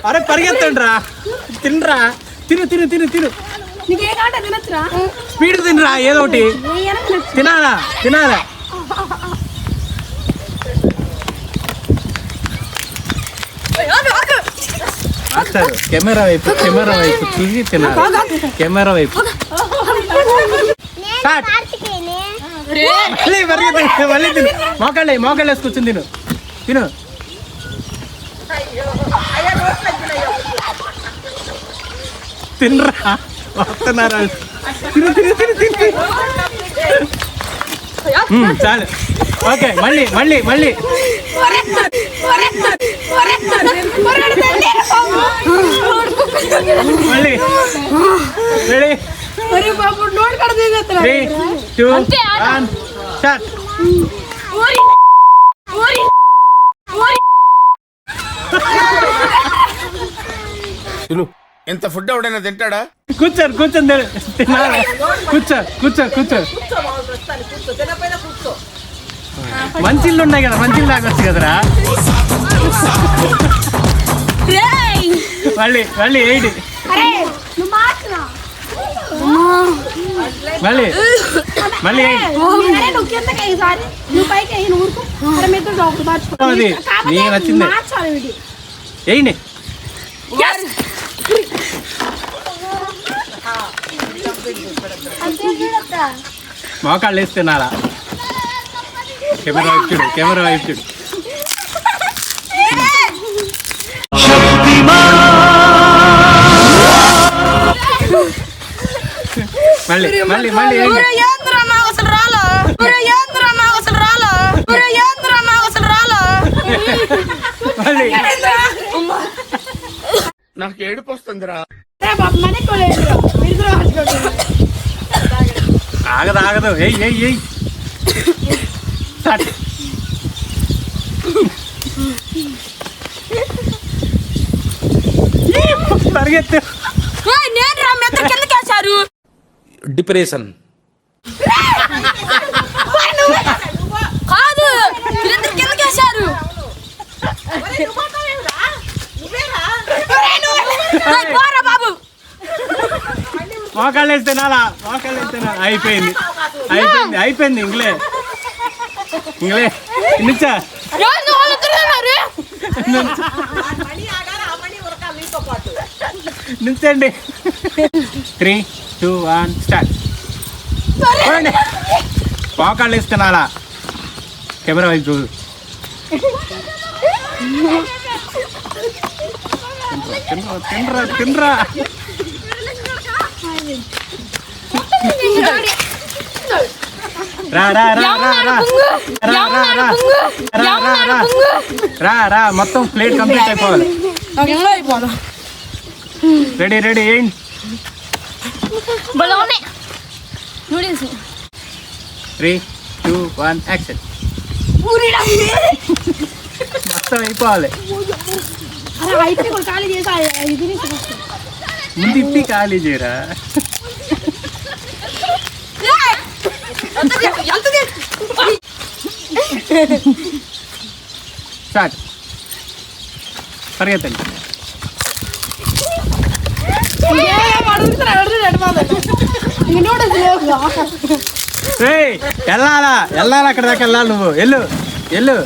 అరే పరిగెత్తండి రా, తినరా, తిను తిను తిను తిను, స్పీడ్ తినరా, ఏదో ఒకటి తినాలా తినాలా. మాస్టర్ కెమెరా వైపు తిరిగి తినాలి, కెమెరా వైపు. మళ్ళీ పరిగెత్తండి, మళ్ళీ తిను, మోకాళ్ళు వేసుకొచ్చింది, తిను తిను. తినరా వస్తున్నారా, తిను తిను తిను తిను. చాలు, ఓకే. మళ్ళీ మళ్ళీ మళ్ళీ మళ్ళీ రెడీ, 3, 2, 1 స్టార్ట్. ఇంత ఫుడ్ ఎవడైనా తింటాడా? కూర్చొని తినాలి. కూర్చో. మంచిళ్ళు ఉన్నాయి కదా, మంచిళ్ళు తాగొచ్చు కదరా. మళ్ళీ మళ్ళీ ఏంటి, మళ్ళీ మళ్ళీ నీకు నచ్చింది ఏంటి. మోకాళ్ళు వేసి తినాలా. కెమెరా వైపు చూడు, కెమెరా వైపు చూడు. మళ్ళీ మళ్ళీ మళ్ళీ నాకు ఏడుపు వస్తుందిరా. ఆగదు ఏయ్ పరిగెత్తు. డిప్రెషన్ కాదు, కిందకేశారు. బాబు మోకాళ్ళు వేసి తినాలా, అయిపోయింది ఇంగ్లే నుంచా నుంచండి. 3, 2, 1 స్టార్ట్. మోకాళ్ళు వేసి తినాలా, కెమెరా వైపు చూడు. తినరా రా, మొత్తం ప్లేట్ కంప్లీట్ అయిపోవాలి. రెడీ ఏంటి. Noodles 3, 2, 1 action. మొత్తం అయిపోవాలి. ముందు ఇప్పి ఖాళీ చేయరా. స్టార్ట్, పరిగెత్తండి. వెళ్ళాలా అక్కడ దాకా వెళ్ళాలి. నువ్వు వెళ్ళు.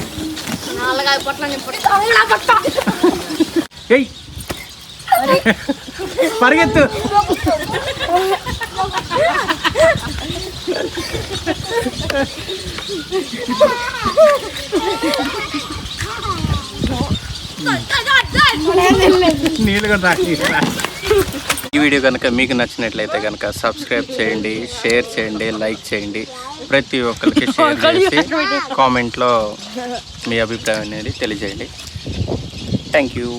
పరిగెత్తు. నీళ్ళు కూడా రా. ఈ వీడియో కనుక మీకు నచ్చినట్లయితే కనుక సబ్స్క్రైబ్ చేయండి, షేర్ చేయండి, లైక్ చేయండి. ప్రతి ఒక్కరికి షేర్ చేసి కామెంట్లో మీ అభిప్రాయం అనేది తెలియజేయండి. Thank you.